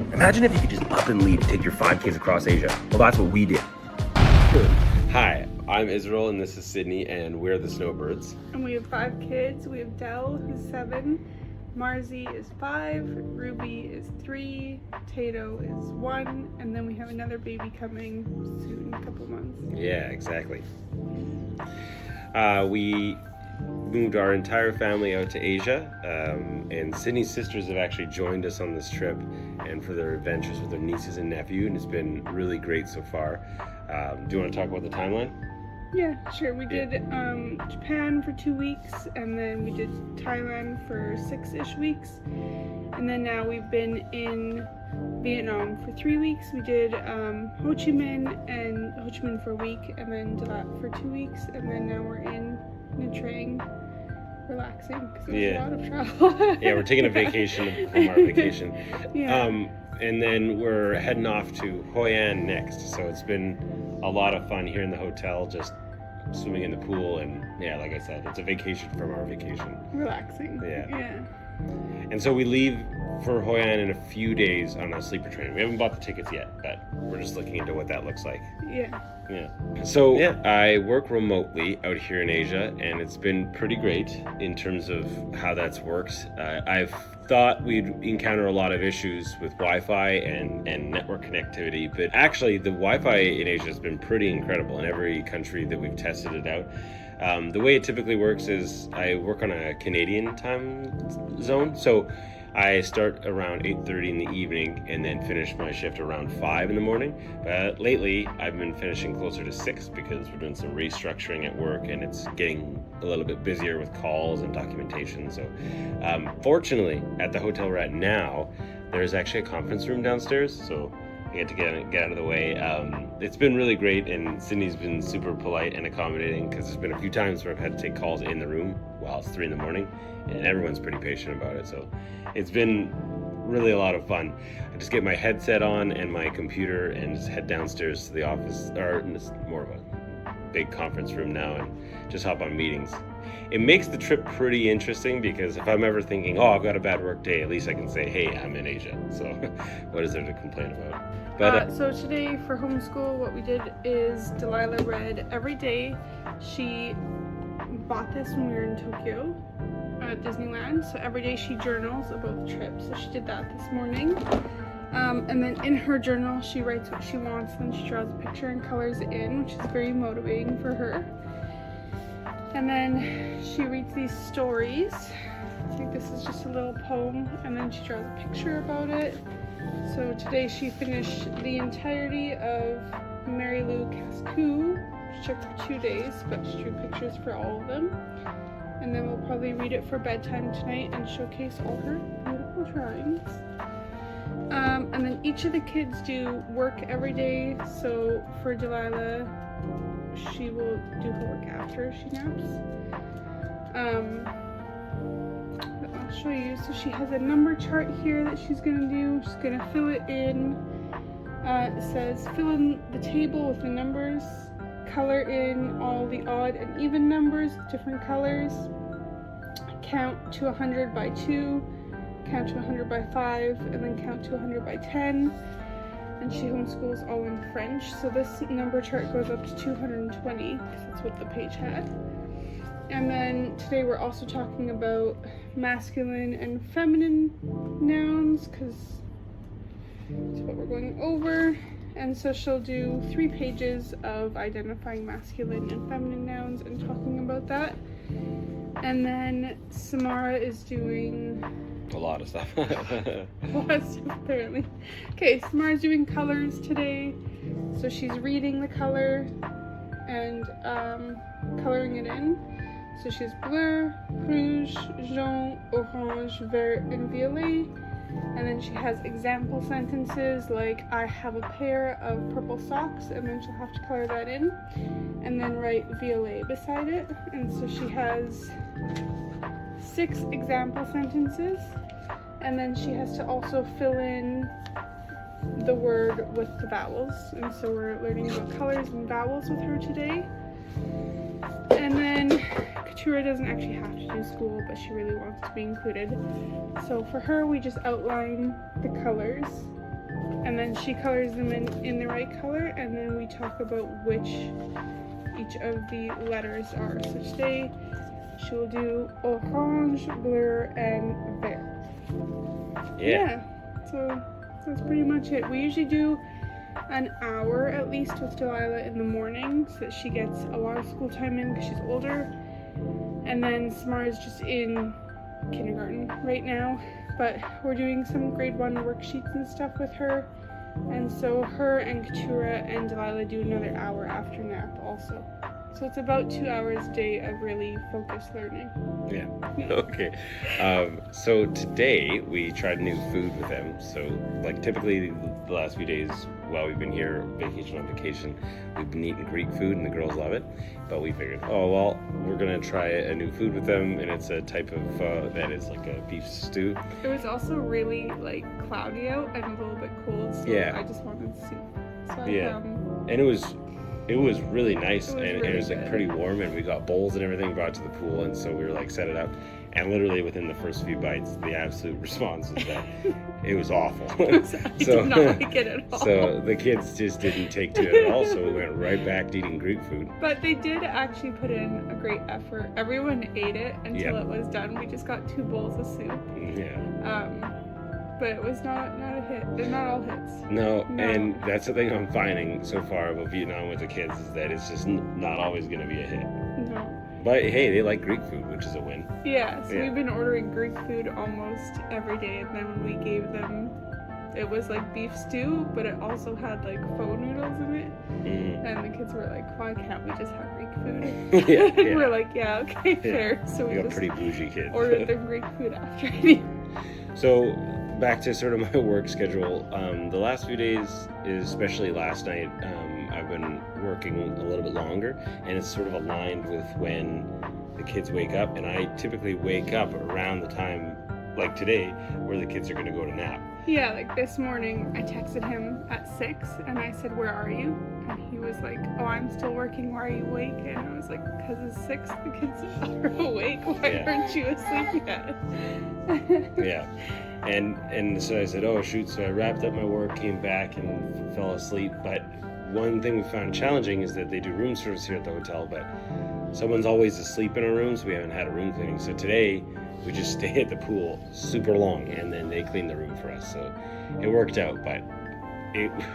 Imagine if you could just up and leave and take your 5 kids across Asia. Well, that's what we did. Hi, I'm Israel and this is Sydney and we're the Snowbirds. And we have 5 kids. We have Dell, who's 7, Marzi is 5, Ruby is 3, Tato is 1, and then we have another baby coming soon, a couple months. Yeah, exactly. We moved our entire family out to Asia, and Sydney's sisters have actually joined us on this trip and for their adventures with their nieces and nephew, and it's been really great so far. Do you want to talk about the timeline? Yeah, sure. We did Japan for 2 weeks, and then we did Thailand for 6-ish weeks, and then now we've been in Vietnam for 3 weeks. We did Ho Chi Minh for a week, and then Dalat for 2 weeks, and then now we're in Nha Trang, relaxing because there's a lot of travel. Yeah, we're taking a vacation from our vacation. Yeah. And then we're heading off to Hoi An next. So it's been a lot of fun here in the hotel, just swimming in the pool, and yeah, like I said, it's a vacation from our vacation. Relaxing. Yeah. And so we leave for Hoi An in a few days on a sleeper train. We haven't bought the tickets yet, but we're just looking into what that looks like. Yeah. So I work remotely out here in Asia, and it's been pretty great in terms of how that's worked. I've thought we'd encounter a lot of issues with Wi-Fi and network connectivity, but actually the Wi-Fi in Asia has been pretty incredible in every country that we've tested it out. The way it typically works is I work on a Canadian time zone, so I start around 8:30 in the evening and then finish my shift around 5 in the morning. But lately I've been finishing closer to 6 because we're doing some restructuring at work and it's getting a little bit busier with calls and documentation. So fortunately at the hotel we're at now, there's actually a conference room downstairs, so I get to get out of the way. It's been really great, and Sydney's been super polite and accommodating because there's been a few times where I've had to take calls in the room while it's 3 in the morning, and everyone's pretty patient about it. So it's been really a lot of fun. I just get my headset on and my computer and just head downstairs to the office, or it's more of a big conference room now, and just hop on meetings. It makes the trip pretty interesting because if I'm ever thinking, oh, I've got a bad work day, at least I can say, hey, I'm in Asia. So what is there to complain about? But so today for homeschool, what we did is Delilah read every day. She bought this when we were in Tokyo at Disneyland. So every day she journals about the trip. So she did that this morning. And then in her journal, she writes what she wants, then she draws a picture and colors it in, which is very motivating for her. And then she reads these stories. I think this is just a little poem, and then she draws a picture about it. So today she finished the entirety of Mary Lou Cascou, which took her 2 days, but she drew pictures for all of them. And then we'll probably read it for bedtime tonight and showcase all her beautiful drawings. And then each of the kids do work every day. So for Delilah, she will do her work after she naps. I'll show you. So she has a number chart here that she's gonna do. She's gonna fill it in. It says fill in the table with the numbers, color in all the odd and even numbers, different colors, count to 100 by 2, count to 100 by 5, and then count to 100 by 10. And she homeschools all in French, so this number chart goes up to 220 because that's what the page had. And then today we're also talking about masculine and feminine nouns because that's what we're going over. And so she'll do 3 pages of identifying masculine and feminine nouns and talking about that. And then Samara is doing a lot of stuff. A lot of stuff, apparently. Okay, Samara's doing colors today. So she's reading the color and coloring it in. So she's bleu, rouge, jaune, orange, vert, and violet. And then she has example sentences like, I have a pair of purple socks, and then she'll have to color that in. And then write violet beside it. And so she has 6 example sentences. And then she has to also fill in the word with the vowels. And so we're learning about colors and vowels with her today. And then Katura doesn't actually have to do school, but she really wants to be included. So for her, we just outline the colors And then she colors them in the right color, and then we talk about which each of the letters are. So today she will do orange, bleu, and vert. Yeah. So that's pretty much it. We usually do an hour at least with Delilah in the morning so that she gets a lot of school time in because she's older. And then Samara's just in kindergarten right now, but we're doing some grade 1 worksheets and stuff with her. And so her and Keturah and Delilah do another hour after nap also. So it's about 2 hours a day of really focused learning. Yeah. Okay. So today we tried new food with them. So like typically the last few days while we've been here, vacation on vacation, we've been eating Greek food and the girls love it. But we figured, oh well, we're gonna try a new food with them, and it's a type of that is like a beef stew. It was also really like cloudy out and a little bit cold, so yeah. I just wanted soup. So And it was really nice, and really it was like good. pretty warm, and we got bowls and everything brought to the pool, and so we were like set it up, and literally within the first few bites, the absolute response was that it was awful. I did not like it at all. So the kids just didn't take to it at all, so we went right back to eating Greek food. But they did actually put in a great effort. Everyone ate it until it was done. We just got 2 bowls of soup. Yeah. But it was not a hit. They're not all hits. No, and that's the thing I'm finding so far about Vietnam with the kids is that it's just not always going to be a hit. No. But hey, they like Greek food, which is a win. Yeah, so we've been ordering Greek food almost every day, and then when we gave them, it was like beef stew, but it also had like pho noodles in it. And the kids were like, why can't we just have Greek food? We're like, yeah, okay, fair. So we got just pretty bougie kids. ordered their Greek food after. So back to sort of my work schedule. The last few days, especially last night, I've been working a little bit longer, and it's sort of aligned with when the kids wake up, and I typically wake up around the time, like today, where the kids are going to go to nap. Yeah, like this morning I texted him at 6 and I said, where are you? And he was like, oh, I'm still working, why are you awake? And I was like, because it's 6, the kids are awake, why aren't you asleep yet? Yeah. And so I said, oh shoot, so I wrapped up my work, came back and fell asleep. But one thing we found challenging is that they do room service here at the hotel, but someone's always asleep in our rooms. We haven't had a room cleaning. So today we just stay at the pool super long, and then they clean the room for us. So it worked out, but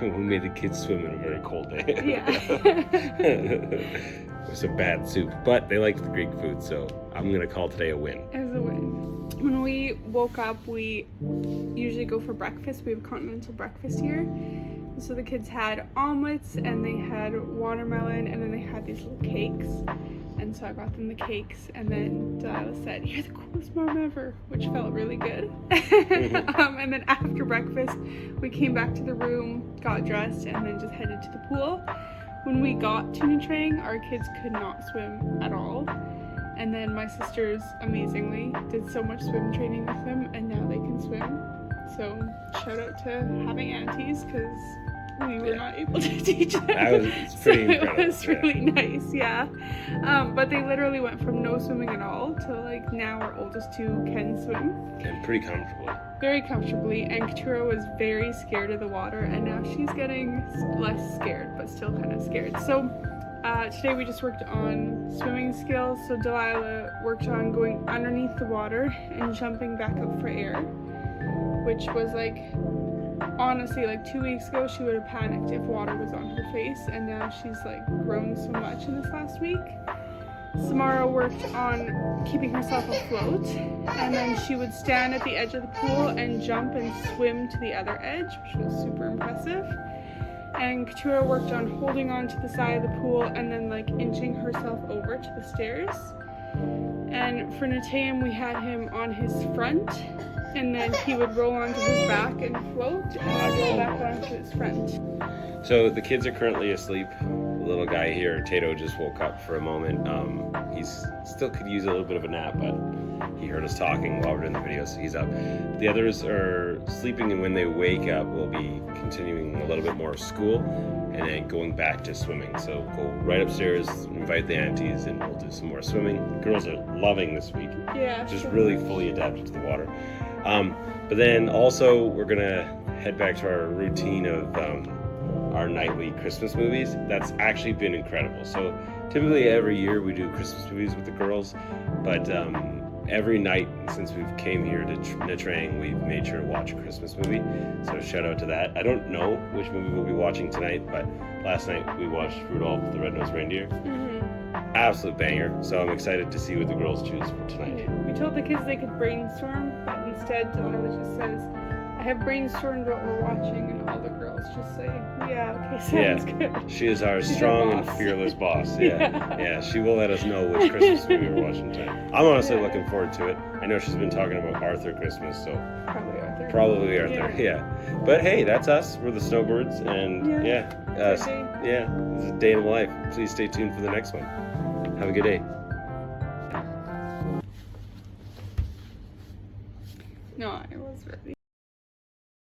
we made the kids swim in a very cold day. Yeah. It was a bad soup, but they liked the Greek food, so I'm gonna call today a win. It was a win. When we woke up, we usually go for breakfast. We have continental breakfast here. So the kids had omelets, and they had watermelon, and then they had these little cakes. And so I got them the cakes, and then Delilah said, you're the coolest mom ever, which felt really good. And then after breakfast, we came back to the room, got dressed, and then just headed to the pool. When we got to Nha Trang, our kids could not swim at all. And then my sisters, amazingly, did so much swim training with them, and now they can swim. So shout out to having aunties, because we were not able to teach them. It's pretty incredible. It was really nice, yeah. But they literally went from no swimming at all to like now our oldest 2 can swim. And pretty comfortably. Very comfortably, and Keturah was very scared of the water, and now she's getting less scared, but still kind of scared. So today we just worked on swimming skills. So Delilah worked on going underneath the water and jumping back up for air, which was like, honestly, like 2 weeks ago she would have panicked if water was on her face, and now she's like grown so much in this last week. Samara worked on keeping herself afloat, and then she would stand at the edge of the pool and jump and swim to the other edge, which was super impressive. And Keturah worked on holding on to the side of the pool and then like inching herself over to the stairs. And for Nateum, we had him on his front, and then he would roll onto his back and float, and then roll back onto his front. So the kids are currently asleep. The little guy here, Tato, just woke up for a moment. He's still could use a little bit of a nap, but he heard us talking while we're doing the video, so he's up. The others are sleeping, and when they wake up, we'll be continuing a little bit more of school and then going back to swimming. So go right upstairs, invite the aunties, and we'll do some more swimming. Girls are loving this week. Yeah. Just really fully adapted to the water. But then also we're gonna head back to our routine of our nightly Christmas movies. That's actually been incredible. So typically every year we do Christmas movies with the girls, but every night since we've came here to Nha Trang, we've made sure to watch a Christmas movie. So shout out to that. I don't know which movie we'll be watching tonight, but last night we watched Rudolph the Red-Nosed Reindeer. Absolute banger. So I'm excited to see what the girls choose for tonight. We told the kids they could brainstorm, but instead Delilah just says, I have brainstormed what we're watching, and all the girls just say, yeah, okay, sounds good. She is our She's strong our and boss. fearless boss. Yeah. She will let us know which Christmas movie we're watching tonight. I'm honestly looking forward to it. I know she's been talking about Arthur Christmas, so Probably Arthur. Yeah. But hey, that's us. We're the Snowbirds, and It's our day. this is a day in the life. Please stay tuned for the next one. Have a good day. No, I was ready.